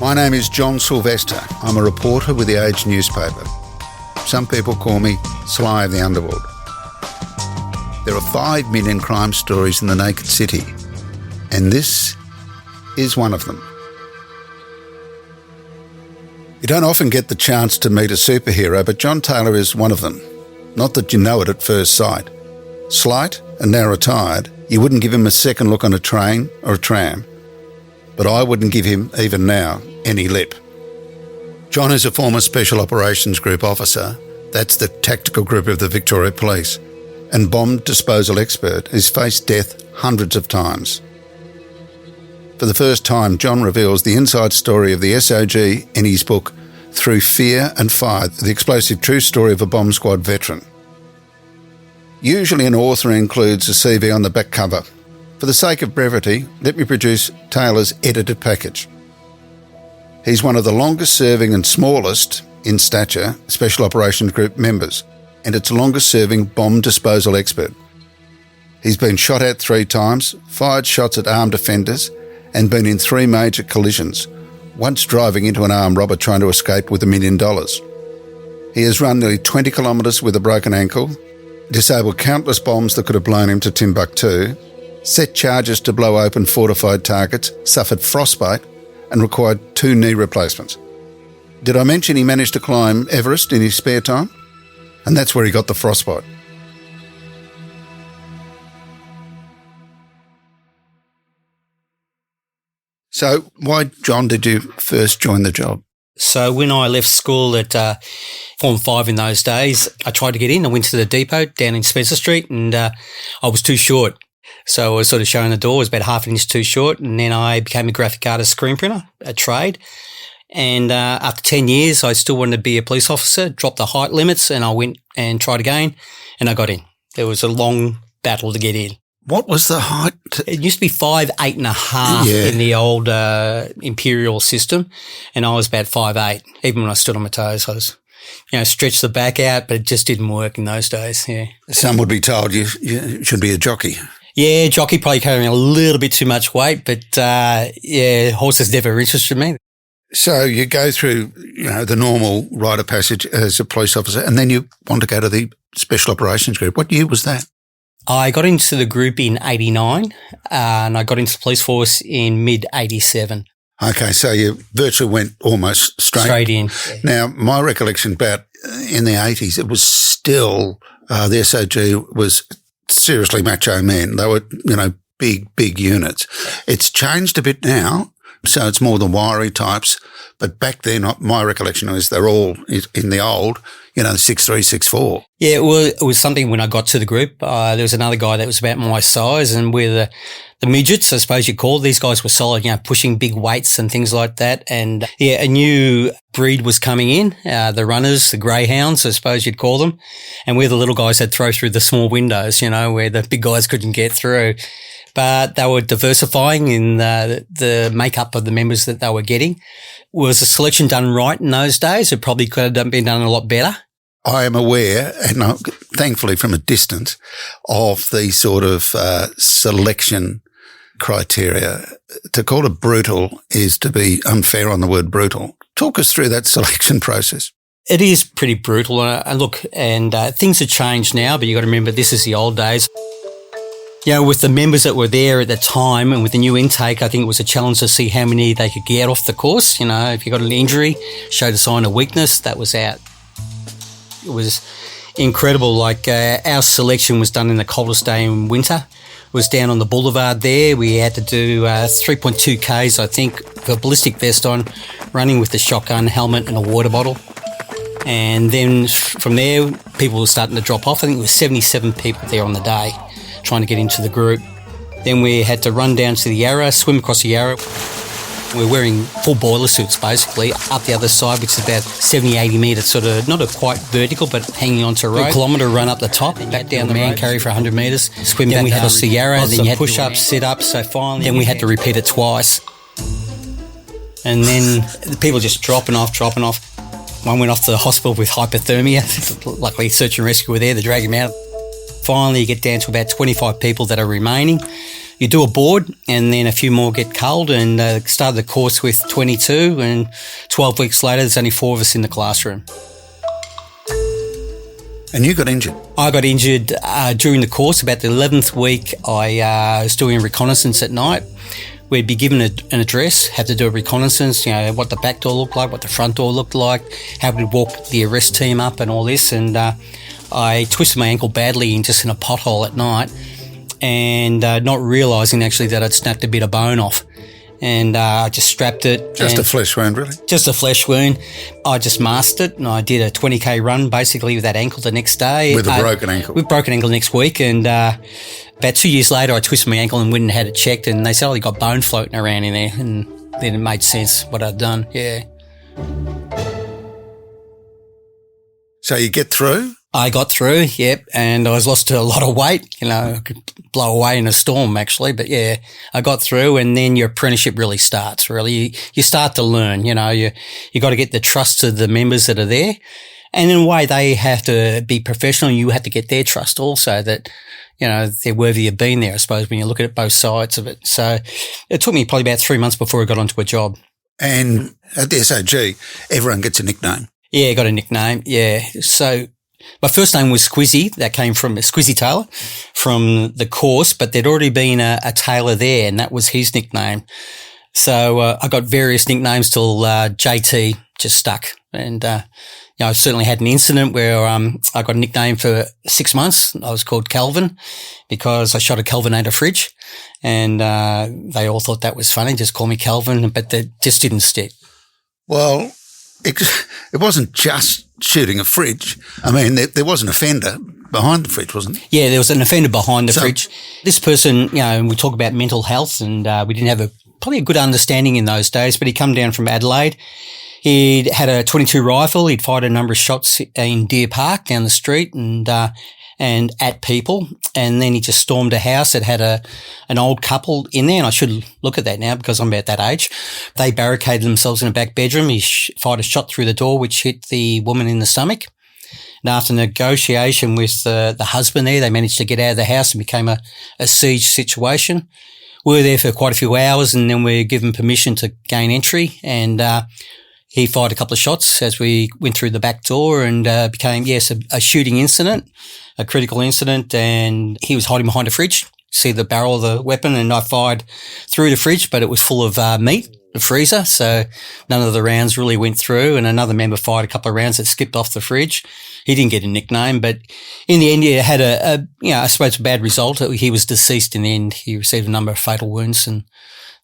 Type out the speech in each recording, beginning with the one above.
My name is John Silvester. I'm a reporter with the Age newspaper. Some people call me Sly of the Underworld. There are 5 million crime stories in the naked city, and this is one of them. You don't often get the chance to meet a superhero, but John Taylor is one of them. Not that you know it at first sight. Slight and now retired, you wouldn't give him a second look on a train or a tram. But I wouldn't give him, even now, any lip. John is a former Special Operations Group officer. That's the tactical group of the Victoria Police. And bomb disposal expert who's faced death hundreds of times. For the first time, John reveals the inside story of the SOG in his book, Through Fear and Fire, the explosive true story of a bomb squad veteran. Usually an author includes a CV on the back cover. For the sake of brevity, let me produce Taylor's edited package. He's one of the longest serving and smallest, in stature, Special Operations Group members, and its longest serving bomb disposal expert. He's been shot at 3 times, fired shots at armed offenders, and been in 3 major collisions, once driving into an armed robber trying to escape with $1 million. He has run nearly 20 kilometres with a broken ankle, disabled countless bombs that could have blown him to Timbuktu, set charges to blow open fortified targets, suffered frostbite, and required 2 knee replacements. Did I mention he managed to climb Everest in his spare time? And that's where he got the frostbite. So why, John, did you first join the job? So when I left school at Form 5 in those days, I tried to get in. I went to the depot down in Spencer Street and I was too short. So I was sort of showing the door, I was about half an inch too short, and then I became a graphic artist screen printer, a trade. And after 10 years, I still wanted to be a police officer, dropped the height limits, and I went and tried again, and I got in. There was a long battle to get in. What was the height? It used to be 5'8.5" in the old imperial system, and I was about 5'8". Even when I stood on my toes, I was, stretched the back out, but it just didn't work in those days, yeah. Some would be told you should be a jockey. Yeah, jockey, probably carrying a little bit too much weight, but horses never interested me. So you go through, the normal rite of passage as a police officer, and then you want to go to the Special Operations Group. What year was that? I got into the group in 89, and I got into the police force in mid-87. Okay, so you virtually went almost straight in. Now, my recollection about in the 80s, it was still, the SOG was seriously macho men. They were, big units. It's changed a bit now, so it's more the wiry types. But back then, my recollection is they're all in the old, 6'3", 6'4". Yeah, it was something when I got to the group. There was another guy that was about my size, and we're the midgets, I suppose you'd call. These guys were solid, pushing big weights and things like that. And a new breed was coming in, the runners, the greyhounds, I suppose you'd call them. And we're the little guys that throw through the small windows, where the big guys couldn't get through. But they were diversifying in the makeup of the members that they were getting. Was the selection done right in those days? It probably could have been done a lot better. I am aware, and thankfully from a distance, of the sort of selection criteria. To call it brutal is to be unfair on the word brutal. Talk us through that selection process. It is pretty brutal. And things have changed now, but you got to remember this is the old days. With the members that were there at the time and with the new intake, I think it was a challenge to see how many they could get off the course. If you got an injury, showed a sign of weakness, that was out. It was incredible. Our selection was done in the coldest day in winter. It was down on the boulevard there. We had to do 3.2 Ks, I think, with a ballistic vest on, running with the shotgun, helmet and a water bottle. And then from there, people were starting to drop off. I think there was 77 people there on the day trying to get into the group. Then we had to run down to the Yarra, swim across the Yarra. We're wearing full boiler suits, basically, up the other side, which is about 70, 80 metres, sort of not quite vertical, but hanging onto a rope. A kilometre run up the top, back down the man carry for 100 metres, swim back across the Yarra, then you had push-ups, sit-ups, so finally then we had to repeat it twice. And then the people just dropping off. One went off to the hospital with hypothermia. Luckily, search and rescue were there to drag him out. Finally, you get down to about 25 people that are remaining. You do a board, and then a few more get culled, and started the course with 22, and 12 weeks later, there's only 4 of us in the classroom. And you got injured? I got injured during the course. About the 11th week, I was doing reconnaissance at night. We'd be given an address, had to do a reconnaissance, what the back door looked like, what the front door looked like, how we'd walk the arrest team up and all this. And I twisted my ankle badly in a pothole at night, and not realising actually that I'd snapped a bit of bone off. And I just strapped it. Just a flesh wound, really? Just a flesh wound. I just masked it, and I did a 20k run basically with that ankle the next day. With a broken ankle? With broken ankle next week. And about 2 years later, I twisted my ankle and went and had it checked, and they said, oh, you got bone floating around in there. And then it made sense what I'd done, yeah. So you get through? I got through, yep, and I was lost to a lot of weight. I could blow away in a storm, actually. But, yeah, I got through, and then your apprenticeship really starts, really. You start to learn, you got to get the trust of the members that are there. And in a way, they have to be professional. You have to get their trust also that, they're worthy of being there, I suppose, when you look at both sides of it. So it took me probably about 3 months before I got onto a job. And at the SOG, everyone gets a nickname. Yeah, I got a nickname, yeah. So my first name was Squizzy. That came from Squizzy Taylor from the course, but there'd already been a tailor there, and that was his nickname. So I got various nicknames till JT just stuck. And I certainly had an incident where I got a nickname for 6 months. I was called Calvin because I shot a Kelvinator fridge, and they all thought that was funny, just call me Calvin, but that just didn't stick. Well, it wasn't just shooting a fridge. I mean, there was an offender behind the fridge, wasn't there? Yeah, there was an offender behind the fridge. This person, we talk about mental health, and we didn't have probably a good understanding in those days, but he'd come down from Adelaide. He'd had a 22 rifle. He'd fired a number of shots in Deer Park down the street and at people. And then he just stormed a house that had an old couple in there. And I should look at that now because I'm about that age. They barricaded themselves in a back bedroom. He fired a shot through the door, which hit the woman in the stomach. And after negotiation with the husband there, they managed to get out of the house and became a siege situation. We were there for quite a few hours, and then we were given permission to gain entry, and he fired a couple of shots as we went through the back door, and became, a shooting incident, a critical incident, and he was hiding behind a fridge. See the barrel of the weapon, and I fired through the fridge, but it was full of meat, the freezer, so none of the rounds really went through, and another member fired a couple of rounds that skipped off the fridge. He didn't get a nickname, but in the end, he had I suppose a bad result. He was deceased in the end. He received a number of fatal wounds, and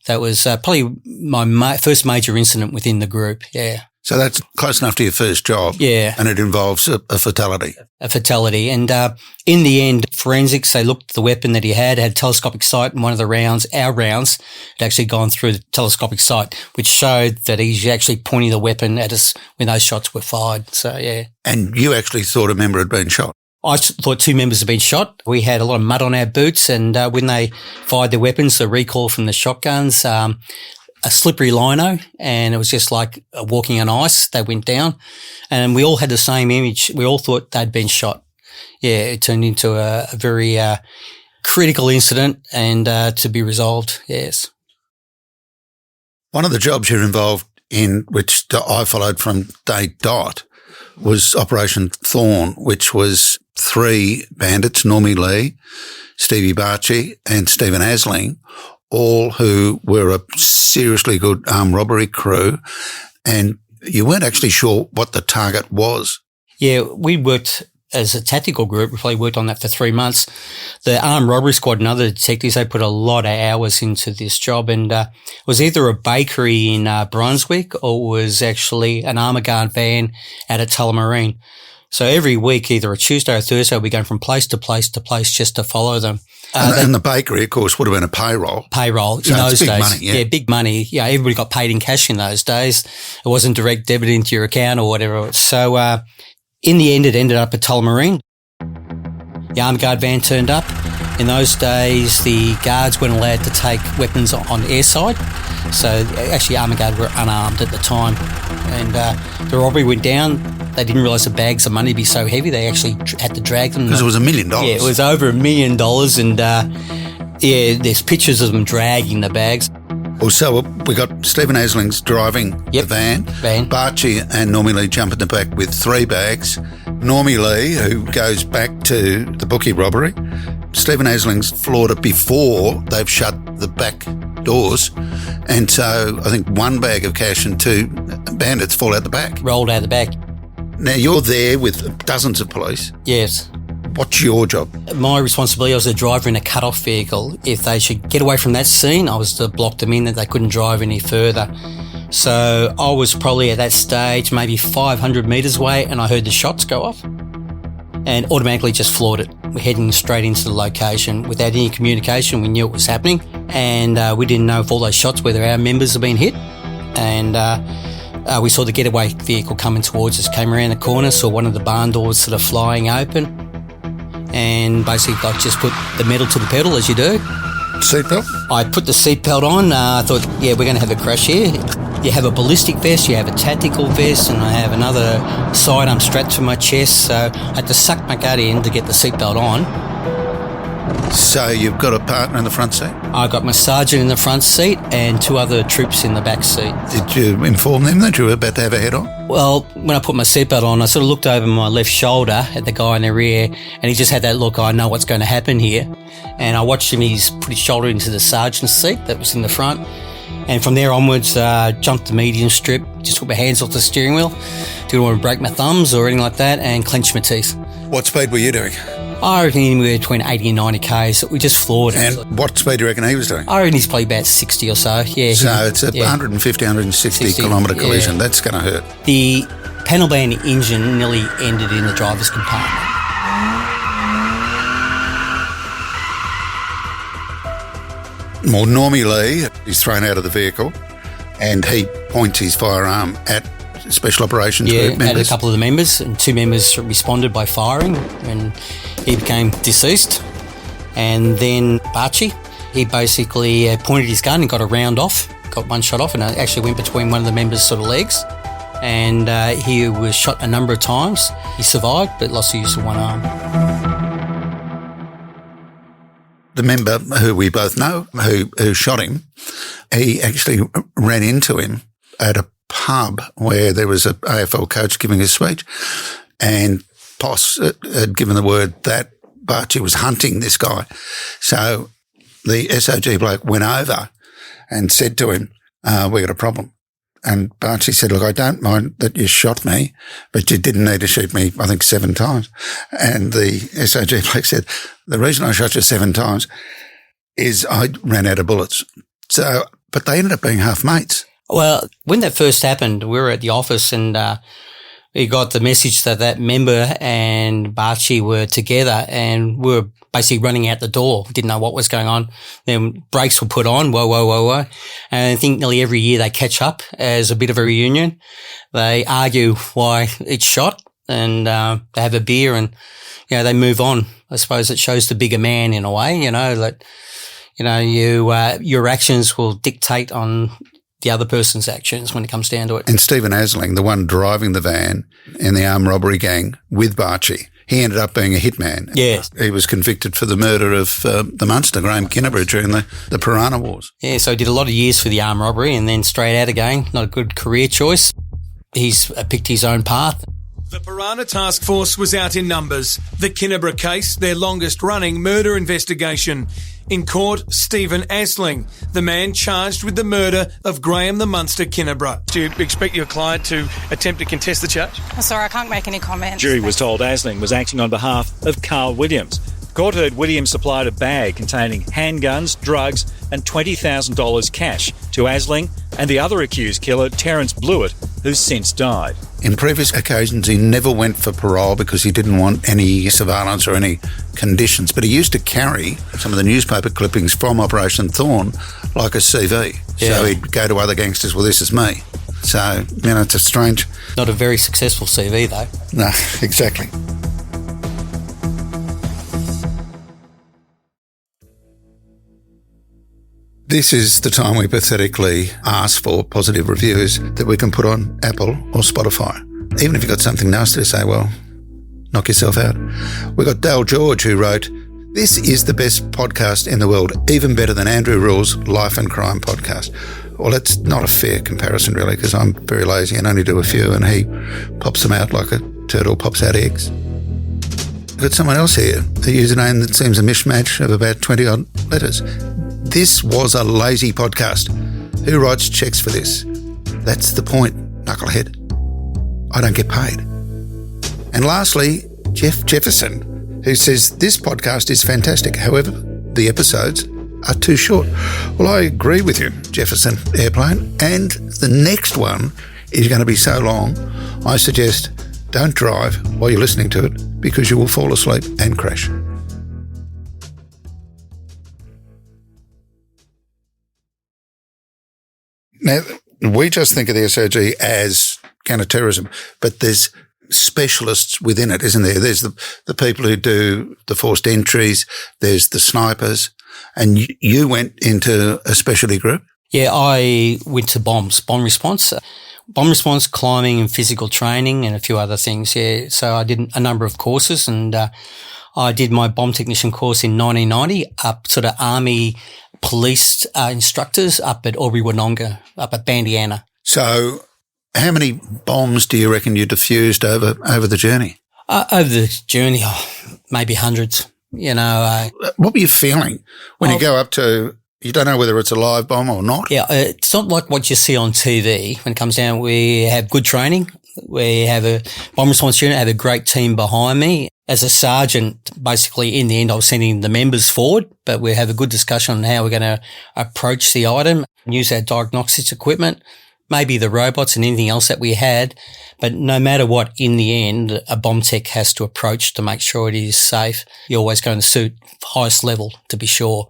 that was probably my first major incident within the group, yeah. So that's close enough to your first job. Yeah. And it involves a fatality. A fatality. And in the end, forensics, they looked at the weapon that he had telescopic sight, and one of the rounds, our rounds, had actually gone through the telescopic sight, which showed that he's actually pointing the weapon at us when those shots were fired. So, yeah. And you actually thought a member had been shot? I thought 2 members had been shot. We had a lot of mud on our boots, and when they fired their weapons, the recoil from the shotguns, a slippery lino, and it was just like walking on ice. They went down, and we all had the same image. We all thought they'd been shot. Yeah, it turned into a very critical incident and to be resolved, yes. One of the jobs you're involved in, which I followed from day dot, was Operation Thorn, which was 3 bandits, Normie Lee, Stevie Barchi and Stephen Asling, all who were a seriously good armed robbery crew, and you weren't actually sure what the target was. Yeah, we worked as a tactical group. We probably worked on that for 3 months. The armed robbery squad and other detectives, they put a lot of hours into this job, and it was either a bakery in Brunswick or it was actually an armour guard van out at Tullamarine. So every week, either a Tuesday or Thursday, we'd be going from place to place to place just to follow them. And the bakery, of course, would have been a payroll. Payroll so in those big days. Money, yeah, big money. Yeah, everybody got paid in cash in those days. It wasn't direct debit into your account or whatever. So in the end, it ended up at Tullamarine. The armed guard van turned up. In those days, the guards weren't allowed to take weapons on airside. So actually, armed guard were unarmed at the time. And the robbery went down. They didn't realise the bags of money would be so heavy. They actually had to drag them. Because it was $1 million. Yeah, it was over $1 million. And Yeah, there's pictures of them dragging the bags. Also, we got Stephen Asling's driving the van. Barchi and Normie Lee jump in the back with 3 bags. Normie Lee, who goes back to the bookie robbery. Stephen Asling's floored it before they've shut the back doors. And so I think 1 bag of cash and 2 bandits fall out the back. Rolled out the back. Now, you're there with dozens of police. Yes. What's your job? My responsibility, I was a driver in a cut-off vehicle. If they should get away from that scene, I was to block them in, that they couldn't drive any further. So I was probably at that stage maybe 500 metres away, and I heard the shots go off and automatically just floored it. We're heading straight into the location without any communication. We knew it was happening, and we didn't know if all those shots, whether our members had been hit. And we saw the getaway vehicle coming towards us, came around the corner, saw one of the barn doors sort of flying open, and basically I just put the metal to the pedal, as you do. Seatbelt? I put the seatbelt on. I thought, yeah, we're going to have a crash here. You have a ballistic vest, you have a tactical vest, and I have another sidearm strapped to my chest, so I had to suck my gut in to get the seatbelt on. So you've got a partner in the front seat? I got my sergeant in the front seat and 2 other troops in the back seat. Did you inform them that you were about to have a head-on? Well, when I put my seatbelt on, I sort of looked over my left shoulder at the guy in the rear, and he just had that look, I know what's going to happen here. And I watched him, he's put his shoulder into the sergeant's seat that was in the front. And from there onwards, jumped the medium strip, just took my hands off the steering wheel. Didn't want to break my thumbs or anything like that, and clenched my teeth. What speed were you doing? I reckon anywhere between 80 and 90 k's. So we just floored it. And what speed do you reckon he was doing? I reckon he's probably about 60 or so. Yeah. So it's a 150, 160 kilometre collision. Yeah. That's going to hurt. The panel van engine nearly ended in the driver's compartment. Well, Normie Lee is thrown out of the vehicle and he points his firearm at Special Operations Group members. At a couple of the members, and 2 members responded by firing, and he became deceased. And then Barchi, he basically pointed his gun and got a round off, got 1 shot off, and it actually went between one of the members' sort of legs. And he was shot a number of times. He survived, but lost the use of 1 arm. The member who we both know, who shot him, he actually ran into him at a pub where there was an AFL coach giving a speech, and Poss had given the word that Barchi was hunting this guy. So the SOG bloke went over and said to him, we got a problem. And Barchi said, look, I don't mind that you shot me, but you didn't need to shoot me, I think, 7 times. And the SOG bloke said, the reason I shot you 7 times is I ran out of bullets. So, but they ended up being half mates. Well, when that first happened, we were at the office, and we got the message that member and Barchi were together, and we were basically running out the door. We didn't know what was going on. Then brakes were put on, whoa. And I think nearly every year they catch up as a bit of a reunion. They argue why it's shot, and they have a beer, and they move on. I suppose it shows the bigger man in a way, that your actions will dictate on the other person's actions when it comes down to it. And Stephen Asling, the one driving the van in the armed robbery gang with Barchi, he ended up being a hitman. Yes. He was convicted for the murder of the Munster, Graham Kinnebrew, during the Piranha Wars. Yeah, so he did a lot of years for the armed robbery and then straight out again. Not a good career choice. He's picked his own path. The Piranha Task Force was out in numbers. The Kinnebrew case, their longest-running murder investigation. In court, Stephen Asling, the man charged with the murder of Graham the Munster Kinnebrew. Do you expect your client to attempt to contest the charge? I'm sorry, I can't make any comments. Jury was told Asling was acting on behalf of Carl Williams. Court heard Williams supplied a bag containing handguns, drugs and $20,000 cash to Asling and the other accused killer, Terence Blewett, who's since died. In previous occasions, he never went for parole because he didn't want any surveillance or any conditions, but he used to carry some of the newspaper clippings from Operation Thorn like a CV. Yeah. So he'd go to other gangsters, well, this is me. So, it's a strange... Not a very successful CV, though. No, exactly. This is the time we pathetically ask for positive reviews that we can put on Apple or Spotify. Even if you've got something nasty to say, well, knock yourself out. We've got Dale George, who wrote, This is the best podcast in the world, even better than Andrew Rule's Life and Crime podcast. Well, that's not a fair comparison, really, because I'm very lazy and only do a few, and he pops them out like a turtle pops out eggs. I've got someone else here, a username that seems a mishmash of about 20-odd letters. This was a lazy podcast. Who writes checks for this? That's the point, knucklehead. I don't get paid. And lastly, Jeff Jefferson, who says this podcast is fantastic. However, the episodes are too short. Well, I agree with you, Jefferson Airplane. And the next one is going to be so long, I suggest don't drive while you're listening to it because you will fall asleep and crash. Now, we just think of the SOG as counter-terrorism, but there's specialists within it, isn't there? There's the people who do the forced entries, there's the snipers, and you went into a specialty group? Yeah, I went to bomb response. Bomb response, climbing and physical training and a few other things, yeah. So I did a number of courses and I did my bomb technician course in 1990 up sort of Army police instructors up at Albury-Wodonga, up at Bandiana. So how many bombs do you reckon you diffused over the journey? Over the journey, maybe hundreds, you know. What were you feeling when you go up to, you don't know whether it's a live bomb or not? Yeah, it's not like what you see on TV when it comes down. We have good training. We have a bomb response unit, have a great team behind me. As a sergeant, basically, in the end, I was sending the members forward, but we have a good discussion on how we're going to approach the item, use our diagnostics equipment, maybe the robots and anything else that we had. But no matter what, in the end, a bomb tech has to approach to make sure it is safe. You're always going to suit highest level to be sure.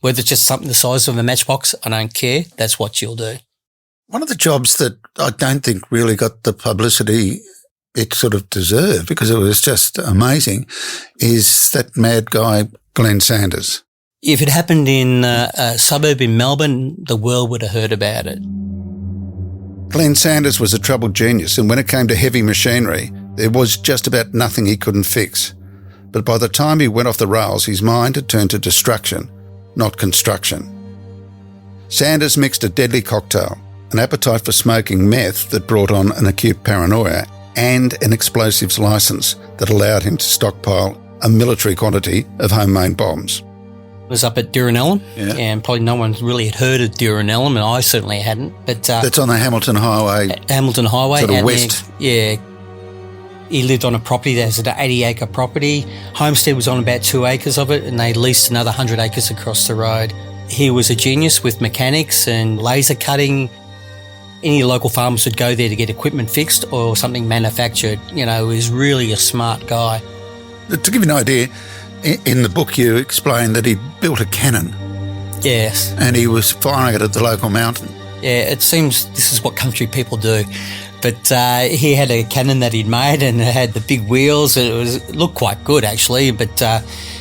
Whether it's just something the size of a matchbox, I don't care. That's what you'll do. One of the jobs that I don't think really got the publicity it sort of deserved, because it was just amazing, is that mad guy, Glenn Saunders. If it happened in a suburb in Melbourne, the world would have heard about it. Glenn Saunders was a troubled genius, and when it came to heavy machinery, there was just about nothing he couldn't fix. But by the time he went off the rails, his mind had turned to destruction, not construction. Saunders mixed a deadly cocktail, an appetite for smoking meth that brought on an acute paranoia, and an explosives licence that allowed him to stockpile a military quantity of homemade bombs. I was up at Duranellum, and probably no one really had heard of Duranellum, and I certainly hadn't. But that's on the Hamilton Highway. Sort of west. There, yeah. He lived on a property that was an 80-acre property. Homestead was on about 2 acres of it, and they leased another 100 acres across the road. He was a genius with mechanics and laser cutting. Any local farmers would go there to get equipment fixed or something manufactured. You know, he was really a smart guy. To give you an idea, in the book you explained that he built a cannon. Yes. And he was firing it at the local mountain. Yeah, it seems this is what country people do. But he had a cannon that he'd made and it had the big wheels. It looked quite good, actually, but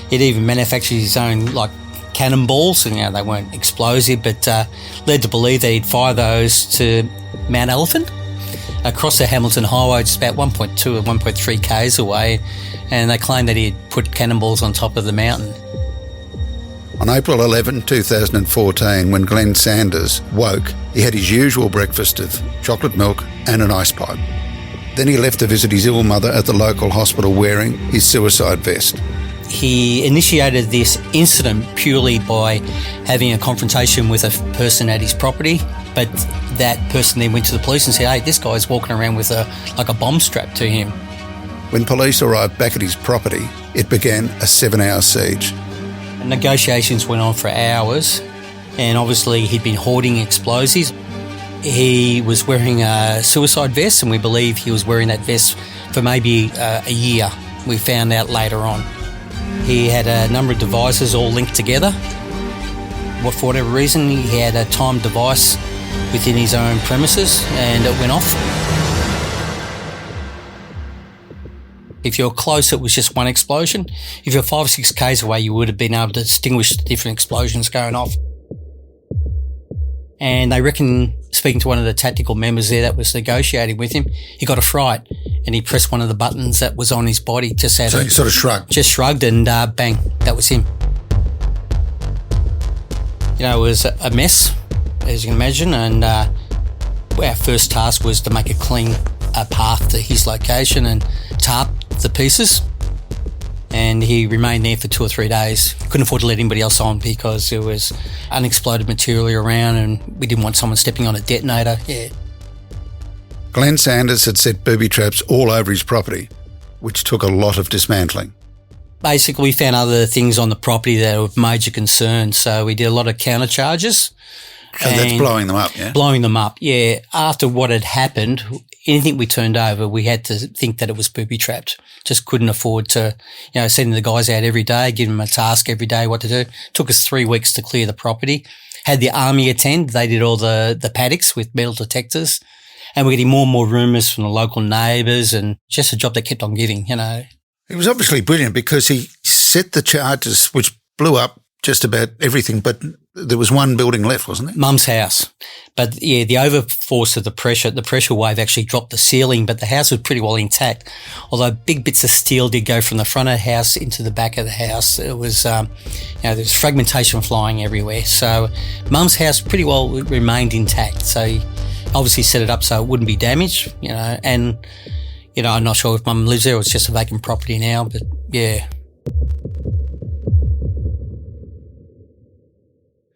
he'd even manufactured his own, like, cannonballs, and they weren't explosive, but led to believe that he'd fire those to Mount Elephant across the Hamilton Highway, just about 1.2 or 1.3 k's away, and they claimed that he had put cannonballs on top of the mountain. On April 11, 2014, when Glenn Saunders woke, he had his usual breakfast of chocolate milk and an ice pipe. Then he left to visit his ill mother at the local hospital wearing his suicide vest. He initiated this incident purely by having a confrontation with a person at his property, but that person then went to the police and said, hey, this guy's walking around with a bomb strapped to him. When police arrived back at his property, it began a 7-hour siege. Negotiations went on for hours, and obviously he'd been hoarding explosives. He was wearing a suicide vest, and we believe he was wearing that vest for maybe a year. We found out later on. He had a number of devices all linked together. For whatever reason, he had a timed device within his own premises and it went off. If you're close, it was just one explosion. If you're 5 or 6 k's away, you would have been able to distinguish the different explosions going off. And they reckon, speaking to one of the tactical members there that was negotiating with him, he got a fright and he pressed one of the buttons that was on his body. So he sort of shrugged. Just shrugged and bang, that was him. You know, it was a mess, as you can imagine, and our first task was to make a clean path to his location and tarp the pieces. And he remained there for 2 or 3 days. Couldn't afford to let anybody else on because there was unexploded material around and we didn't want someone stepping on a detonator. Yeah. Glenn Saunders had set booby traps all over his property, which took a lot of dismantling. Basically, we found other things on the property that were of major concern. So we did a lot of counter charges. And that's blowing them up, yeah? Blowing them up, yeah. After what had happened, anything we turned over, we had to think that it was booby-trapped. Just couldn't afford to, sending the guys out every day, giving them a task every day, what to do. Took us 3 weeks to clear the property. Had the army attend. They did all the paddocks with metal detectors. And we're getting more and more rumours from the local neighbours and just a job that kept on giving, It was obviously brilliant because he set the charges which blew up just about everything, but there was one building left, wasn't there? Mum's house. But yeah, the overforce of the pressure wave actually dropped the ceiling, but the house was pretty well intact. Although big bits of steel did go from the front of the house into the back of the house. It was, there was fragmentation flying everywhere. So Mum's house pretty well remained intact. So he obviously set it up so it wouldn't be damaged, and, I'm not sure if Mum lives there or it's just a vacant property now, but yeah.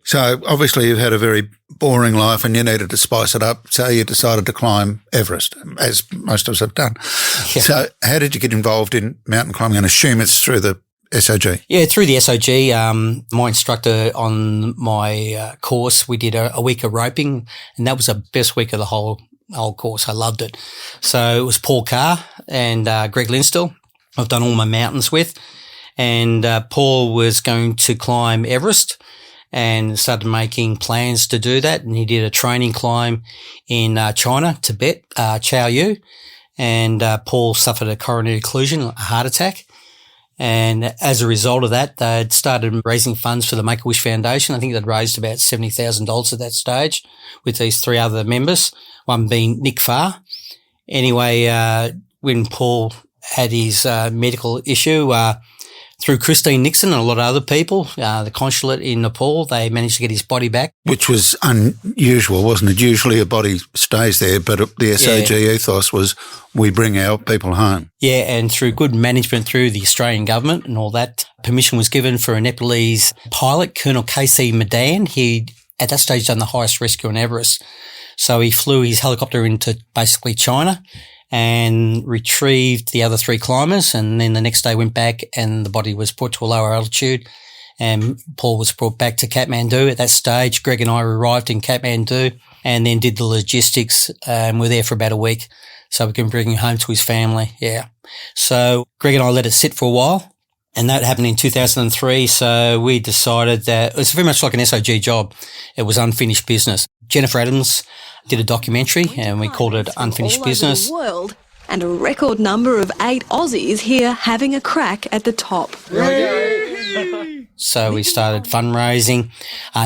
So obviously you've had a very boring life and you needed to spice it up, so you decided to climb Everest, as most of us have done. Yeah. So how did you get involved in mountain climbing? I assume it's through the SOG. Yeah, through the SOG. My instructor on my course, we did a week of roping, and that was the best week of the whole course. I loved it. So it was Paul Carr and Greg Linstill I've done all my mountains with, and Paul was going to climb Everest and started making plans to do that. And he did a training climb in China, Tibet, Chaoyu. And Paul suffered a coronary occlusion, a heart attack. And as a result of that, they'd started raising funds for the Make-A-Wish Foundation. I think they'd raised about $70,000 at that stage with these 3 other members, one being Nick Farr. Anyway, when Paul had his medical issue, through Christine Nixon and a lot of other people, the consulate in Nepal, they managed to get his body back. Which was unusual, wasn't it? Usually a body stays there, but the SOG ethos was we bring our people home. Yeah, and through good management through the Australian government and all that, permission was given for a Nepalese pilot, Colonel K.C. Madan. He'd, at that stage, done the highest rescue on Everest. So he flew his helicopter into basically China and retrieved the other 3 climbers, and then the next day went back and the body was brought to a lower altitude and Paul was brought back to Kathmandu. At that stage, Greg and I arrived in Kathmandu and then did the logistics and were there for about a week so we can bring him home to his family. Yeah. So Greg and I let it sit for a while, and that happened in 2003. So we decided that it was very much like an SOG job. It was unfinished business. Jennifer Adams did a documentary and we called it Unfinished Business. All over the world, and a record number of 8 Aussies here having a crack at the top. So we started fundraising.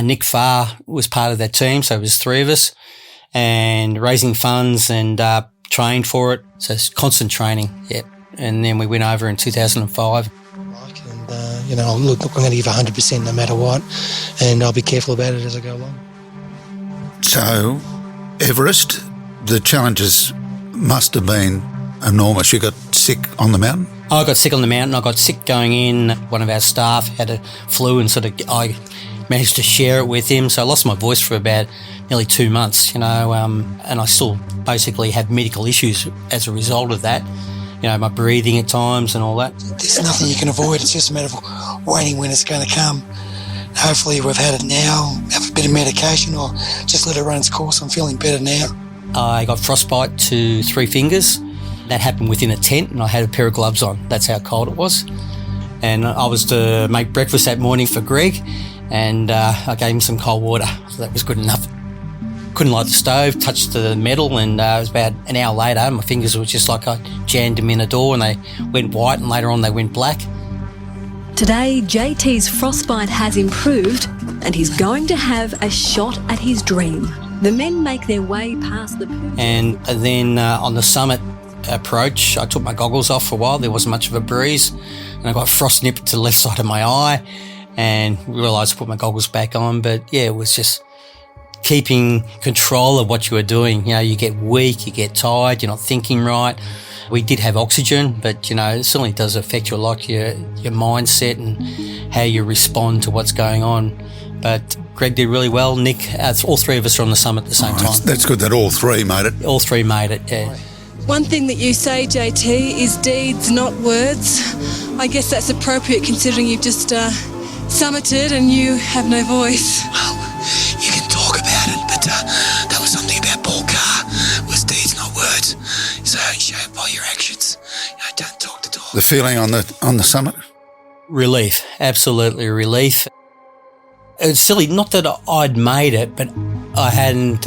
Nick Farr was part of that team, so it was 3 of us, and raising funds and trained for it. So it's constant training, yeah. And then we went over in 2005. Look, I'm going to give 100% no matter what, and I'll be careful about it as I go along. So, Everest, the challenges must have been enormous. You got sick on the mountain? I got sick on the mountain. I got sick going in. One of our staff had a flu and I managed to share it with him. So I lost my voice for about nearly 2 months, and I still basically have medical issues as a result of that. My breathing at times and all that. There's nothing you can avoid. It's just a matter of waiting when it's going to come. Hopefully we've had it now, have a bit of medication, or just let it run its course. I'm feeling better now. I got frostbite to 3 fingers. That happened within a tent, and I had a pair of gloves on. That's how cold it was. And I was to make breakfast that morning for Greg, and I gave him some cold water. So that was good enough. Couldn't light the stove, touched the metal, and it was about an hour later, my fingers were just like I jammed them in a door, and they went white, and later on they went black. Today, JT's frostbite has improved, and he's going to have a shot at his dream. The men make their way past the... And then on the summit approach, I took my goggles off for a while. There wasn't much of a breeze, and I got frost nipped to the left side of my eye and realised to put my goggles back on. But yeah, it was just keeping control of what you were doing. You know, you get weak, you get tired, you're not thinking right. We did have oxygen, but, you know, it certainly does affect you a lot, your mindset and how you respond to what's going on. But Greg did really well. Nick, all three of us are on the summit at the same time. That's good that all three made it. All three made it, yeah. One thing that you say, JT, is deeds, not words. I guess that's appropriate considering you've just summited and you have no voice. Well, you can talk about it, but that was something about Paul Carr. It was deeds, not words. So show it by your actions. You know, don't talk the talk. The feeling on the summit? Relief, absolutely relief. It's silly, not that I'd made it, but I hadn't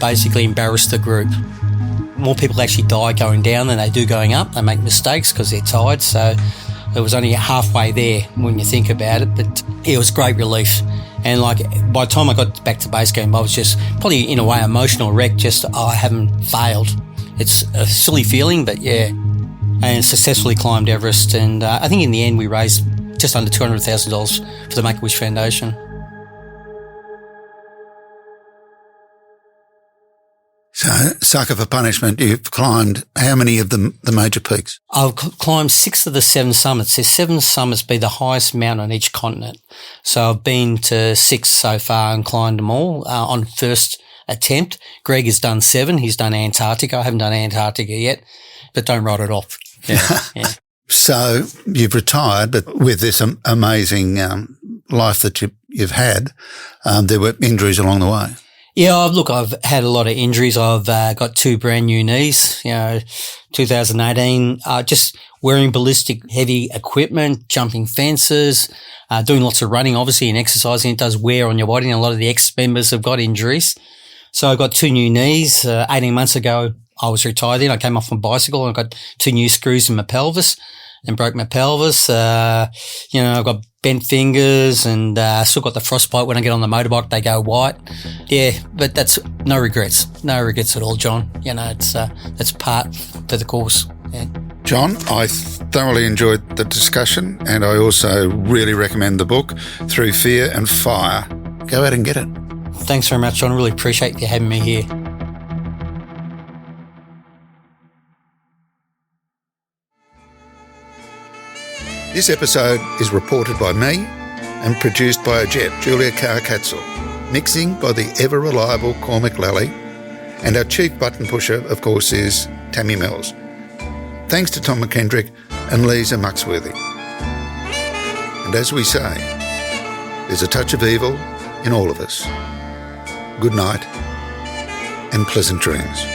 basically embarrassed the group. More people actually die going down than they do going up. They make mistakes because they're tired, so it was only halfway there when you think about it, but it was great relief. And like by the time I got back to base camp, I was just probably in a way emotional wreck, just I haven't failed. It's a silly feeling, but yeah. And successfully climbed Everest, and I think in the end we raised just under $200,000 for the Make-A-Wish Foundation. So, sucker for punishment, you've climbed how many of the major peaks? I've climbed 6 of the 7 summits. There's 7 summits, be the highest mountain on each continent. So I've been to 6 so far and climbed them all on first attempt. Greg has done 7. He's done Antarctica. I haven't done Antarctica yet, but don't write it off. Yeah, yeah. So you've retired, but with this amazing life that you've had, there were injuries along the way. Yeah, look, I've had a lot of injuries. I've got 2 brand new knees, 2018, just wearing ballistic heavy equipment, jumping fences, doing lots of running, obviously, and exercising. It does wear on your body, and a lot of the ex-members have got injuries. So I got 2 new knees. 18 months ago, I was retired then. I came off my bicycle and I got 2 new screws in my pelvis and broke my pelvis. I've got bent fingers and still got the frostbite. When I get on the motorbike, they go white. Yeah, but that's no regrets. No regrets at all, John. That's part to the course. Yeah. John, I thoroughly enjoyed the discussion, and I also really recommend the book, Through Fear and Fire. Go out and get it. Thanks very much, John. I really appreciate you having me here. This episode is reported by me and produced by a jet, Julia Carr-Katzel, mixing by the ever-reliable Cormac Lally, and our chief button pusher, of course, is Tammy Mills. Thanks to Tom McKendrick and Lisa Muxworthy. And as we say, there's a touch of evil in all of us. Good night and pleasant dreams.